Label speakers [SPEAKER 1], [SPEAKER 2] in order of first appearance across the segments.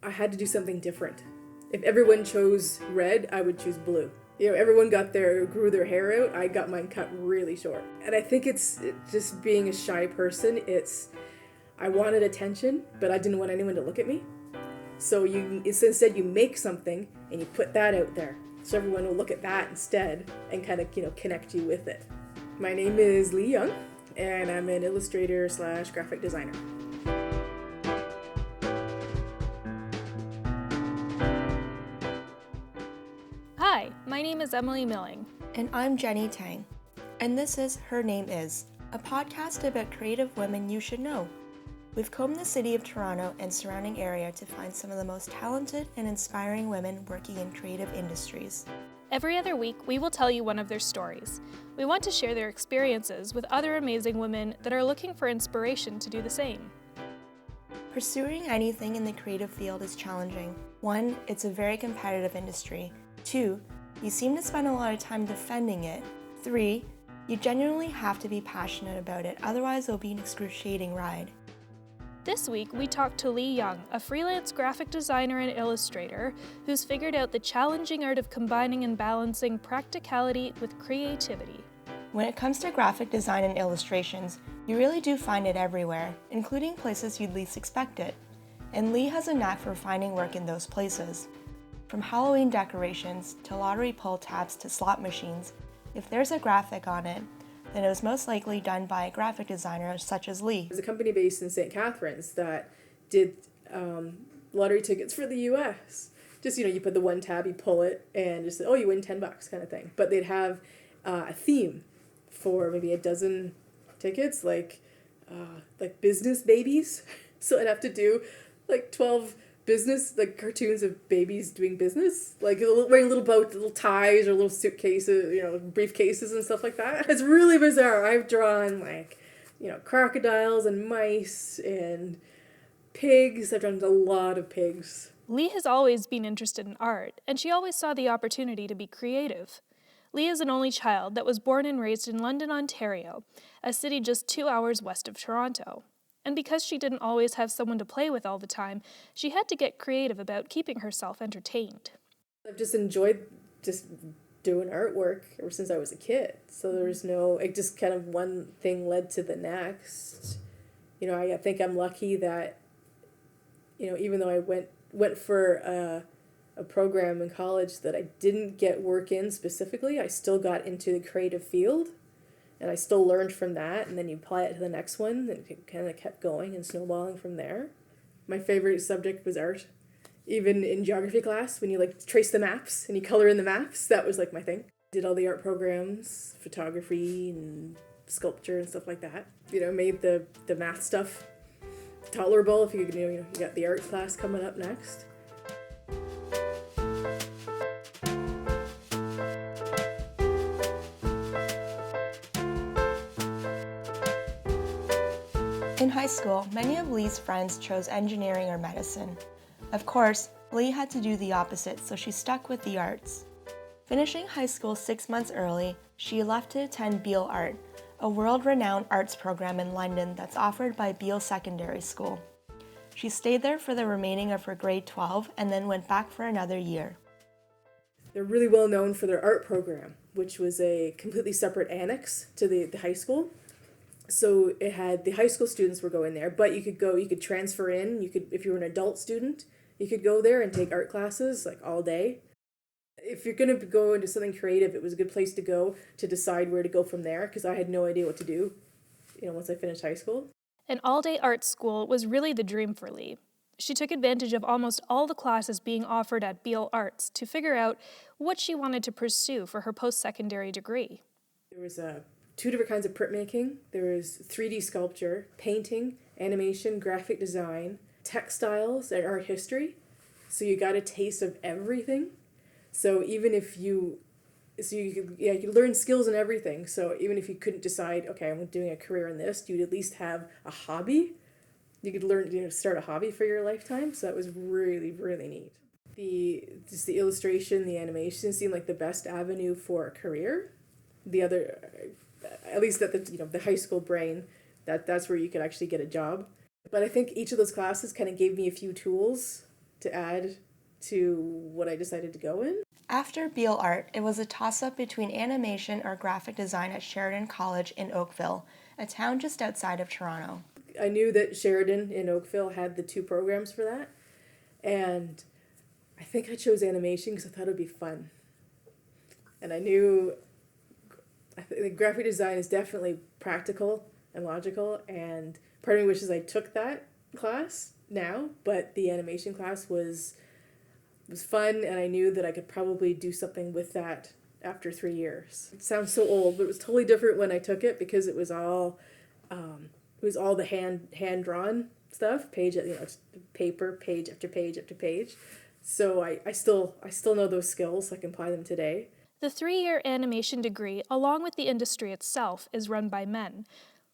[SPEAKER 1] I had to do something different. If everyone chose red, I would choose blue. Everyone grew their hair out. I got mine cut really short. And I think it's just being a shy person. I wanted attention, but I didn't want anyone to look at me. So instead you make something and you put that out there. So everyone will look at that instead and kind of, connect you with it. My name is Leigh Young, and I'm an illustrator / graphic designer.
[SPEAKER 2] Hi, my name is Emily Milling.
[SPEAKER 3] And I'm Jenny Tang. And this is Her Name Is, a podcast about creative women you should know. We've combed the city of Toronto and surrounding area to find some of the most talented and inspiring women working in creative industries.
[SPEAKER 2] Every other week, we will tell you one of their stories. We want to share their experiences with other amazing women that are looking for inspiration to do the same.
[SPEAKER 3] Pursuing anything in the creative field is challenging. 1, it's a very competitive industry. 2, you seem to spend a lot of time defending it. 3, you genuinely have to be passionate about it, otherwise it'll be an excruciating ride.
[SPEAKER 2] This week, we talked to Leigh Young, a freelance graphic designer and illustrator who's figured out the challenging art of combining and balancing practicality with creativity.
[SPEAKER 3] When it comes to graphic design and illustrations, you really do find it everywhere, including places you'd least expect it. And Leigh has a knack for finding work in those places. From Halloween decorations to lottery pull tabs to slot machines, if there's a graphic on it, then it was most likely done by a graphic designer such as Leigh.
[SPEAKER 1] There's a company based in St. Catharines that did lottery tickets for the US. Just, you put the one tab, you pull it, and just, you win $10 kind of thing. But they'd have a theme for maybe a dozen tickets, like business babies. So I'd have to do 12 business, cartoons of babies doing business, wearing little ties or little suitcases, briefcases and stuff like that. It's really bizarre. I've drawn crocodiles and mice and pigs. I've drawn a lot of pigs.
[SPEAKER 2] Leigh has always been interested in art, and she always saw the opportunity to be creative. Leigh is an only child that was born and raised in London, Ontario, a city just 2 hours west of Toronto. And because she didn't always have someone to play with all the time, she had to get creative about keeping herself entertained.
[SPEAKER 1] I've just enjoyed just doing artwork ever since I was a kid. So it just kind of one thing led to the next. I think I'm lucky that, even though I went for a program in college that I didn't get work in specifically, I still got into the creative field. And I still learned from that, and then you apply it to the next one, and it kind of kept going and snowballing from there. My favorite subject was art. Even in geography class, when you trace the maps and you color in the maps, that was my thing. Did all the art programs, photography and sculpture and stuff like that. Made the math stuff tolerable if you got the art class coming up next.
[SPEAKER 3] In high school, many of Leigh's friends chose engineering or medicine. Of course, Leigh had to do the opposite, so she stuck with the arts. Finishing high school 6 months early, she left to attend Beal Art, a world-renowned arts program in London that's offered by Beal Secondary School. She stayed there for the remaining of her grade 12 and then went back for another year.
[SPEAKER 1] They're really well known for their art program, which was a completely separate annex to the high school. So it had the high school students were going there, but you could transfer in. If you were an adult student, you could go there and take art classes all day. If you're going to go into something creative, it was a good place to go to decide where to go from there, because I had no idea what to do, once I finished high school.
[SPEAKER 2] An all-day art school was really the dream for Leigh. She took advantage of almost all the classes being offered at Beal Arts to figure out what she wanted to pursue for her post-secondary degree.
[SPEAKER 1] There was 2 different kinds of printmaking. There was 3D sculpture, painting, animation, graphic design, textiles, and art history. So you got a taste of everything. So even if you could learn skills in everything. So even if you couldn't decide, okay, I'm doing a career in this, you'd at least have a hobby. You could learn, start a hobby for your lifetime. So that was really, really neat. The illustration, the animation seemed like the best avenue for a career. The other, at least at the high school brain, that's where you could actually get a job. But I think each of those classes kind of gave me a few tools to add to what I decided to go in.
[SPEAKER 3] After Beal Art, it was a toss-up between animation or graphic design at Sheridan College in Oakville, a town just outside of Toronto.
[SPEAKER 1] I knew that Sheridan in Oakville had the 2 programs for that, and I think I chose animation because I thought it would be fun. And I knew graphic design is definitely practical and logical, and part of me wishes I took that class now, but the animation class was fun, and I knew that I could probably do something with that after 3 years. It sounds so old, but it was totally different when I took it because it was all the hand drawn stuff, page, paper, page after page after page. So I still know those skills. I can apply them today.
[SPEAKER 2] The 3-year animation degree, along with the industry itself, is run by men.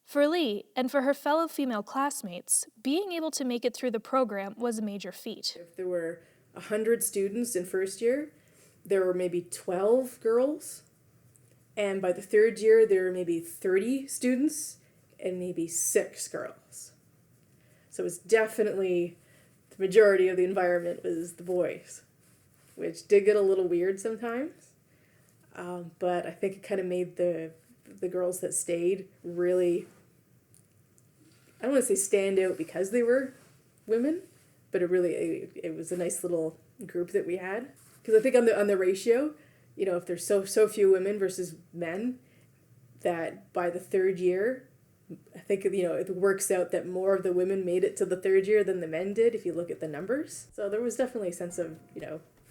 [SPEAKER 2] For Leigh, and for her fellow female classmates, being able to make it through the program was a major feat.
[SPEAKER 1] If there were 100 students in first year, there were maybe 12 girls. And by the 3rd year, there were maybe 30 students and maybe 6 girls. So it was definitely, the majority of the environment was the boys, which did get a little weird sometimes. But I think it kind of made the girls that stayed really, I don't want to say stand out because they were women, but it was a nice little group that we had. Because I think on the ratio, if there's so few women versus men, that by the 3rd year, I think it works out that more of the women made it to the 3rd year than the men did if you look at the numbers. So there was definitely a sense of,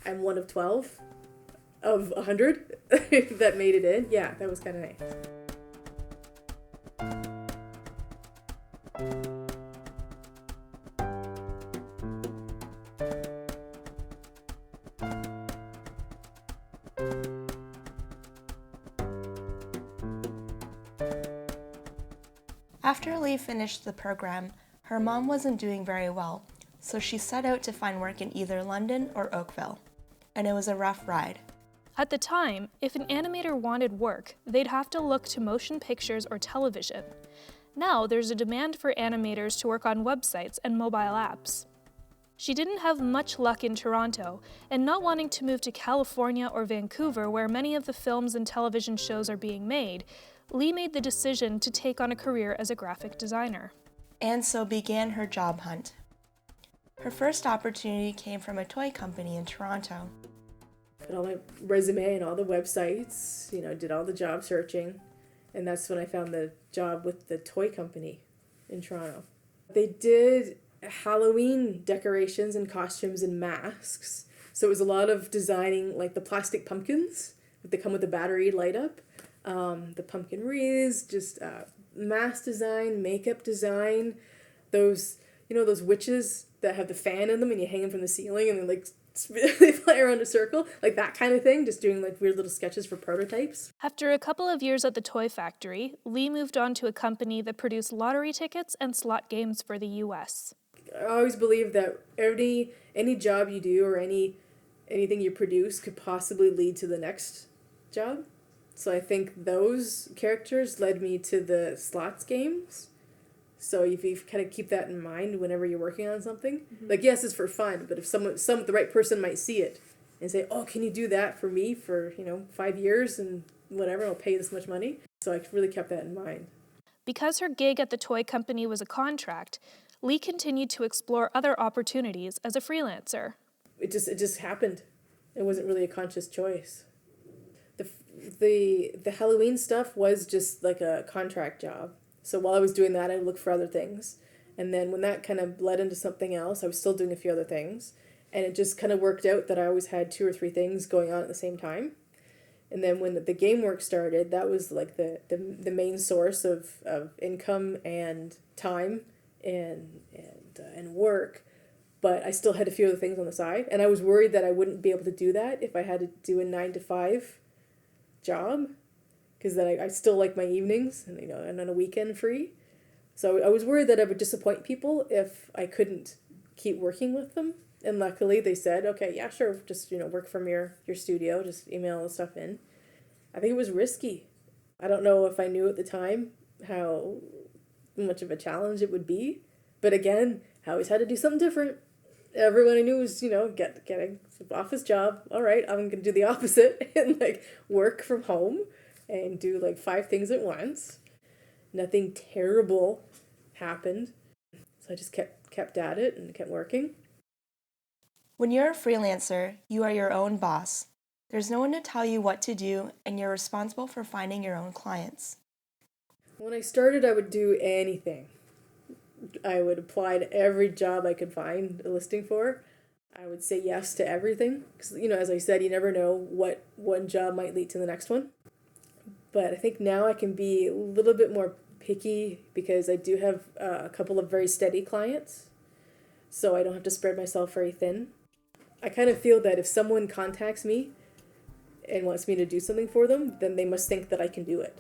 [SPEAKER 1] I'm one of 12 of 100 that made it in. Yeah, that was kind of nice.
[SPEAKER 3] After Leigh finished the program, her mom wasn't doing very well, so she set out to find work in either London or Oakville. And it was a rough ride.
[SPEAKER 2] At the time, if an animator wanted work, they'd have to look to motion pictures or television. Now there's a demand for animators to work on websites and mobile apps. She didn't have much luck in Toronto, and not wanting to move to California or Vancouver, where many of the films and television shows are being made, Leigh made the decision to take on a career as a graphic designer.
[SPEAKER 3] And so began her job hunt. Her first opportunity came from a toy company in Toronto.
[SPEAKER 1] Put all my resume and all the websites, did all the job searching, and that's when I found the job with the toy company in Toronto. They did Halloween decorations and costumes and masks, so it was a lot of designing like the plastic pumpkins that come with the battery light up, the pumpkin wreaths, just mask design, makeup design, those those witches that have the fan in them and you hang them from the ceiling and then they fly around a circle, like that kind of thing, just doing like weird little sketches for prototypes.
[SPEAKER 2] After a couple of years at the toy factory, Leigh moved on to a company that produced lottery tickets and slot games for the US.
[SPEAKER 1] I always believe that any job you do or anything you produce could possibly lead to the next job. So I think those characters led me to the slots games. So if you kind of keep that in mind whenever you're working on something, like yes, it's for fun, but if the right person might see it and say, "Oh, can you do that for me for 5 years and whatever? I'll pay you this much money." So I really kept that in mind.
[SPEAKER 2] Because her gig at the toy company was a contract, Leigh continued to explore other opportunities as a freelancer.
[SPEAKER 1] It just happened. It wasn't really a conscious choice. The Halloween stuff was just like a contract job. So while I was doing that, I would look for other things. And then when that kind of bled into something else, I was still doing a few other things. And it just kind of worked out that I always had 2 or 3 things going on at the same time. And then when the game work started, that was like the main source of income and time and work. But I still had a few other things on the side. And I was worried that I wouldn't be able to do that if I had to do a 9-to-5 job. Because then I still like my evenings and and on a weekend free. So I was worried that I would disappoint people if I couldn't keep working with them. And luckily they said, okay, yeah, sure, just work from your studio, just email the stuff in. I think it was risky. I don't know if I knew at the time how much of a challenge it would be. But again, I always had to do something different. everyone I knew was, getting an office job. All right, I'm going to do the opposite and like work from home and do like 5 things at once. Nothing terrible happened. So I just kept at it and kept working.
[SPEAKER 3] When you're a freelancer, you are your own boss. There's no one to tell you what to do, and you're responsible for finding your own clients.
[SPEAKER 1] When I started, I would do anything. I would apply to every job I could find a listing for. I would say yes to everything. Because, as I said, you never know what one job might lead to the next one. But I think now I can be a little bit more picky because I do have a couple of very steady clients. So I don't have to spread myself very thin. I kind of feel that if someone contacts me and wants me to do something for them, then they must think that I can do it.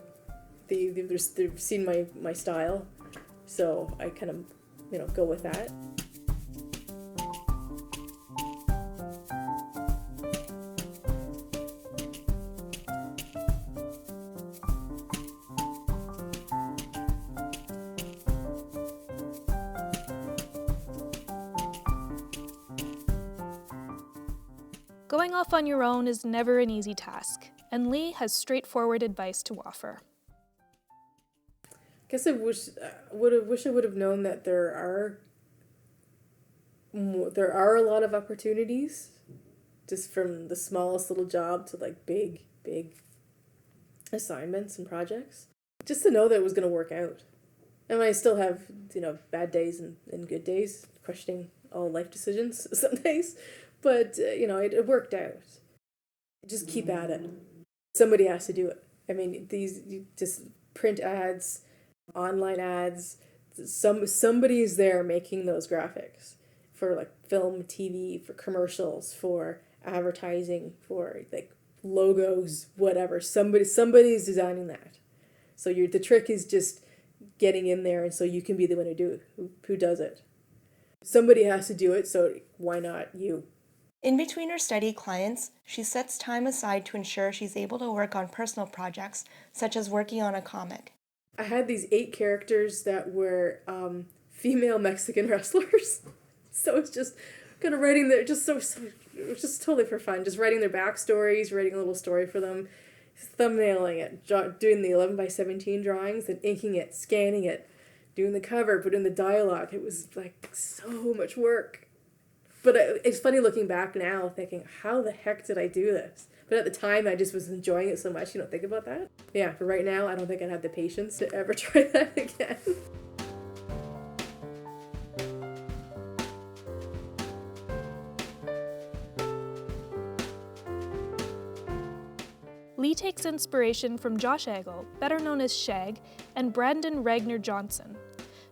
[SPEAKER 1] They've seen my style, so I kind of, go with that.
[SPEAKER 2] Going off on your own is never an easy task, and Leigh has straightforward advice to offer.
[SPEAKER 1] I guess I wish I would have known that there are a lot of opportunities, just from the smallest little job to like big assignments and projects. Just to know that it was going to work out. And I still have bad days and good days, questioning all life decisions some days. But, it worked out. Just keep at it. Somebody has to do it. I mean, just print ads, online ads, somebody's there making those graphics for like film, TV, for commercials, for advertising, for like logos, whatever. Somebody's designing that. So the trick is just getting in there, and so you can be the one who does it. Somebody has to do it, so why not you?
[SPEAKER 3] In between her steady clients, she sets time aside to ensure she's able to work on personal projects, such as working on a comic.
[SPEAKER 1] I had these 8 characters that were female Mexican wrestlers. So it's just kind of writing their, just so it was just totally for fun. Just writing their backstories, writing a little story for them, thumbnailing it, doing the 11x17 drawings, and inking it, scanning it, doing the cover, putting the dialogue. It was like so much work. But it's funny looking back now, thinking, how the heck did I do this? But at the time, I just was enjoying it so much, you don't think about that. Yeah, for right now, I don't think I'd have the patience to ever try that again.
[SPEAKER 2] Leigh takes inspiration from Josh Agel, better known as Shag, and Brandon Ragnar Johnson.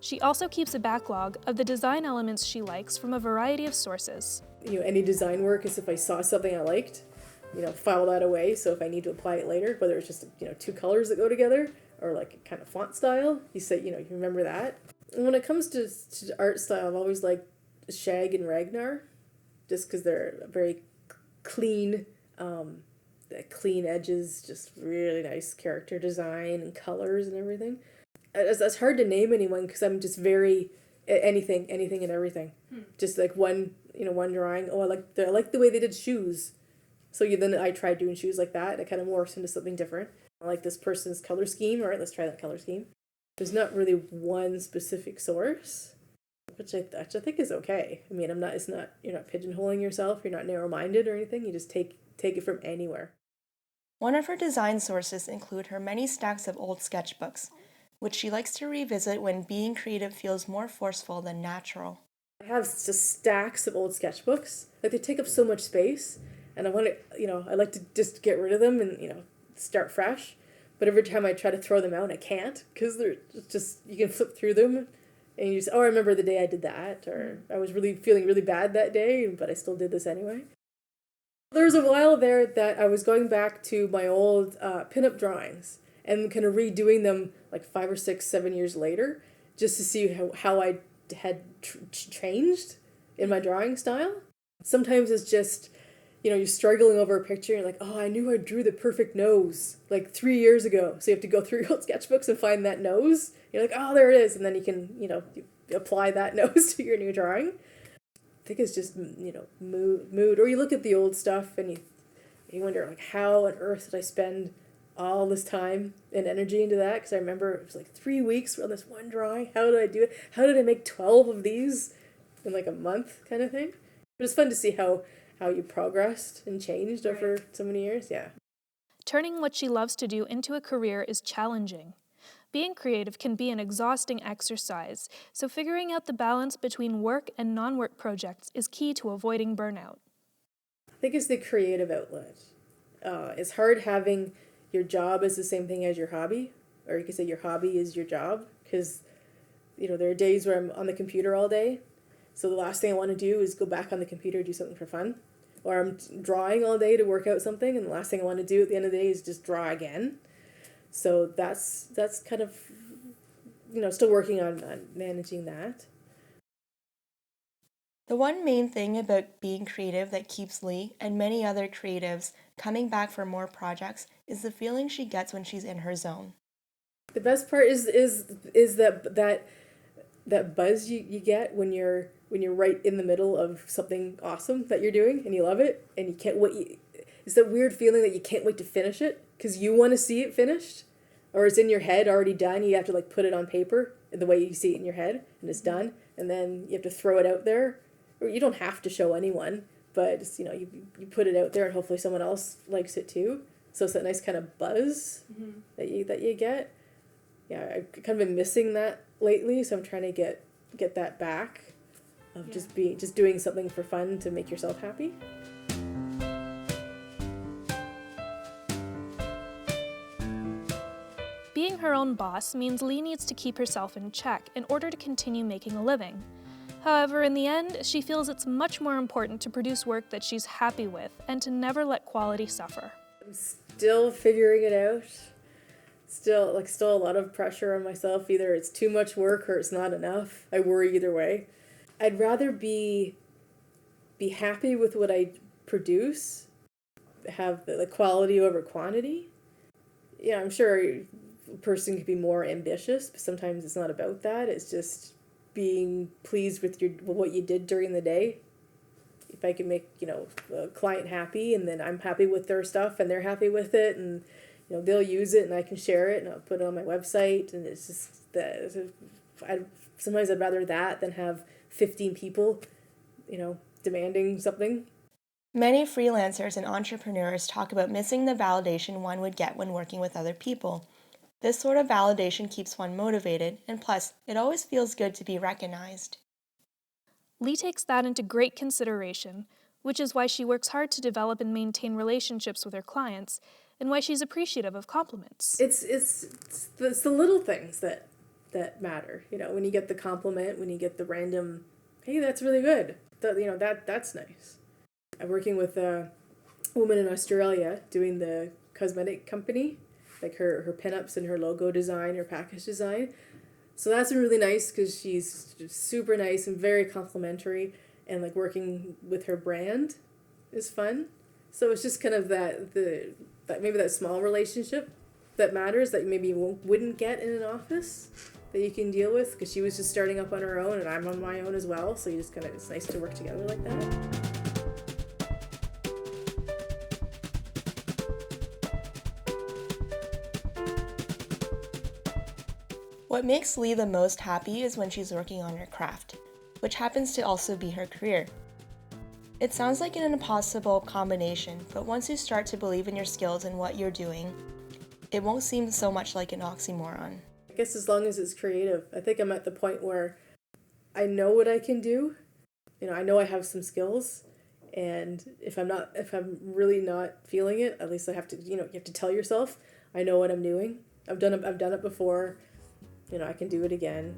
[SPEAKER 2] She also keeps a backlog of the design elements she likes from a variety of sources.
[SPEAKER 1] Any design work is if I saw something I liked, file that away. So if I need to apply it later, whether it's just, 2 colors that go together or like a kind of font style, you say, you remember that. And when it comes to art style, I've always liked Shag and Ragnar, just because they're very clean, clean edges, just really nice character design and colors and everything. It's hard to name anyone because I'm just very anything and everything. Just like one drawing. Oh, I like the way they did shoes. So then I tried doing shoes like that, and it kind of morphs into something different. I like this person's color scheme. All right, let's try that color scheme. There's not really one specific source, which I think is okay. I mean, you're not pigeonholing yourself. You're not narrow-minded or anything. You just take it from anywhere.
[SPEAKER 3] One of her design sources include her many stacks of old sketchbooks, which she likes to revisit when being creative feels more forceful than natural.
[SPEAKER 1] I have just stacks of old sketchbooks. Like, they take up so much space, and I want to, I like to just get rid of them and, start fresh. But every time I try to throw them out, I can't, because they're just, you can flip through them, and you just, I remember the day I did that, or I was feeling really bad that day, but I still did this anyway. There was a while there that I was going back to my old pinup drawings and kind of redoing them like 5 or 6, 7 years later, just to see how I had changed in my drawing style. Sometimes it's just, you're struggling over a picture and you're like, oh, I knew I drew the perfect nose like 3 years ago. So you have to go through your old sketchbooks and find that nose. You're like, oh, there it is. And then you can, you apply that nose to your new drawing. think it's just, mood. Or you look at the old stuff and you wonder, like, how on earth did I spend all this time and energy into that? Because I remember it was like 3 weeks on this one drawing. How did I do it? How did I make 12 of these in like a month kind of thing? But it's fun to see how you progressed and changed over so many years. Yeah.
[SPEAKER 2] Turning what she loves to do into a career is challenging. Being creative can be an exhausting exercise, so figuring out the balance between work and non-work projects is key to avoiding burnout.
[SPEAKER 1] I think it's the creative outlet. It's hard having your job as the same thing as your hobby, or you could say your hobby is your job, because there are days where I'm on the computer all day, so the last thing I want to do is go back on the computer and do something for fun, or I'm drawing all day to work out something, and the last thing I want to do at the end of the day is just draw again. So that's kind of, still working on managing that.
[SPEAKER 3] The one main thing about being creative that keeps Leigh and many other creatives coming back for more projects is the feeling she gets when she's in her zone.
[SPEAKER 1] The best part is that buzz you get when you're right in the middle of something awesome that you're doing and you love it and you can't wait. It's that weird feeling that you can't wait to finish it because you want to see it finished, or it's in your head already done. You have to put it on paper the way you see it in your head, and it's done, and then you have to throw it out there. Or you don't have to show anyone, but it's, you put it out there and hopefully someone else likes it too. So it's that nice kind of buzz that you get. Yeah, I've kind of been missing that lately, so I'm trying to get that back of just doing something for fun to make yourself happy.
[SPEAKER 2] Being her own boss means Leigh needs to keep herself in check in order to continue making a living. However, in the end, she feels it's much more important to produce work that she's happy with and to never let quality suffer.
[SPEAKER 1] I'm still figuring it out. Still a lot of pressure on myself. Either it's too much work or it's not enough. I worry either way. I'd rather be happy with what I produce, have the quality over quantity. Yeah, I'm sure a person could be more ambitious, but sometimes it's not about that. It's just being pleased with what you did during the day. If I can make a client happy, and then I'm happy with their stuff and they're happy with it, and they'll use it and I can share it and I'll put it on my website, and it's just that sometimes I'd rather that than have 15 people demanding something.
[SPEAKER 3] Many freelancers and entrepreneurs talk about missing the validation one would get when working with other people. This sort of validation keeps one motivated, and plus, it always feels good to be recognized.
[SPEAKER 2] Leigh takes that into great consideration, which is why she works hard to develop and maintain relationships with her clients, and why she's appreciative of compliments.
[SPEAKER 1] It's the little things that matter. When you get the compliment, when you get the random, hey, that's really good. That's nice. I'm working with a woman in Australia doing the cosmetic company, like her pinups and her logo design, her package design. So that's been really nice because she's super nice and very complimentary, and working with her brand is fun. So it's just kind of that maybe that small relationship that matters that maybe you wouldn't get in an office that you can deal with, because she was just starting up on her own and I'm on my own as well. So it's nice to work together like that.
[SPEAKER 3] What makes Leigh the most happy is when she's working on her craft, which happens to also be her career. It sounds like an impossible combination, but once you start to believe in your skills and what you're doing, it won't seem so much like an oxymoron.
[SPEAKER 1] I guess as long as it's creative. I think I'm at the point where I know what I can do. I know I have some skills, and if I'm really not feeling it, at least I have to, you have to tell yourself, I know what I'm doing. I've done it before. I can do it again.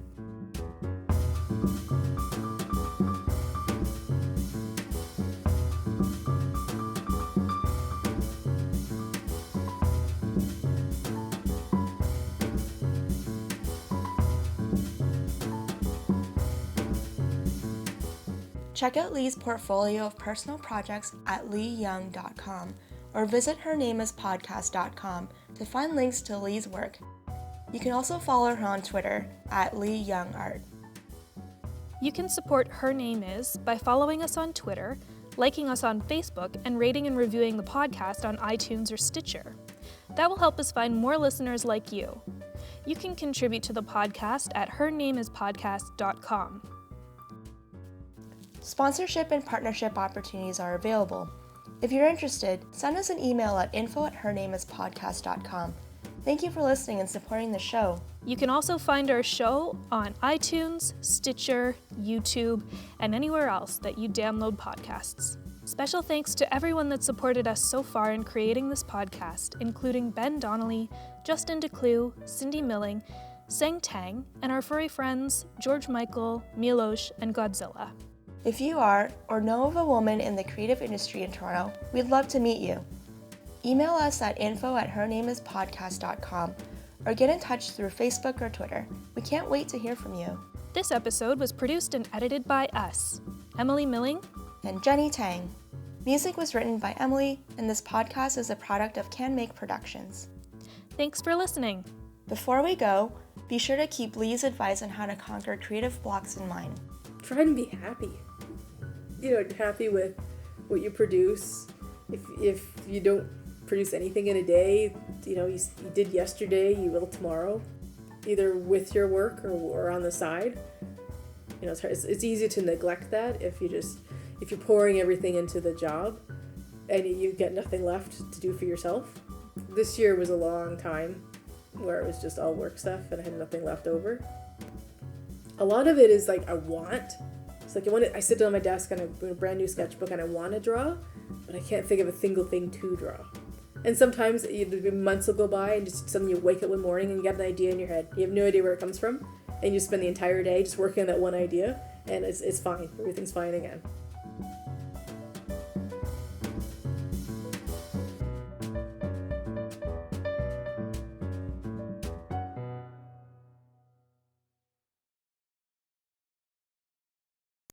[SPEAKER 3] Check out Leigh's portfolio of personal projects at leighyung.com or visit hernameispodcast.com to find links to Leigh's work. You can also follow her on Twitter at Leigh Young Art.
[SPEAKER 2] You can support Her Name Is by following us on Twitter, liking us on Facebook, and rating and reviewing the podcast on iTunes or Stitcher. That will help us find more listeners like you. You can contribute to the podcast at hernameispodcast.com.
[SPEAKER 3] Sponsorship and partnership opportunities are available. If you're interested, send us an email at info@hernameispodcast.com. Thank you for listening and supporting the show.
[SPEAKER 2] You can also find our show on iTunes, Stitcher, YouTube, and anywhere else that you download podcasts. Special thanks to everyone that supported us so far in creating this podcast, including Ben Donnelly, Justin DeClue, Cindy Milling, Sang Tang, and our furry friends George Michael, Milosh, and Godzilla.
[SPEAKER 3] If you are or know of a woman in the creative industry in Toronto, we'd love to meet you. Email us at info@hernameispodcast.com or get in touch through Facebook or Twitter. We can't wait to hear from you.
[SPEAKER 2] This episode was produced and edited by us, Emily Milling
[SPEAKER 3] and Jenny Tang. Music was written by Emily, and this podcast is a product of Can Make Productions.
[SPEAKER 2] Thanks for listening.
[SPEAKER 3] Before we go, be sure to keep Leigh's advice on how to conquer creative blocks in mind.
[SPEAKER 1] Try and be happy. Happy with what you produce. If you don't produce anything in a day, you did yesterday, you will tomorrow, either with your work or on the side. It's hard. It's easy to neglect that if you're pouring everything into the job and you get nothing left to do for yourself. This year was a long time where it was just all work stuff and I had nothing left over. A lot of it is like it's like I sit down on my desk on a brand new sketchbook and I want to draw, but I can't think of a single thing to draw. And sometimes months will go by and just suddenly you wake up one morning and you get an idea in your head. You have no idea where it comes from, and you spend the entire day just working on that one idea, and it's fine. Everything's fine again.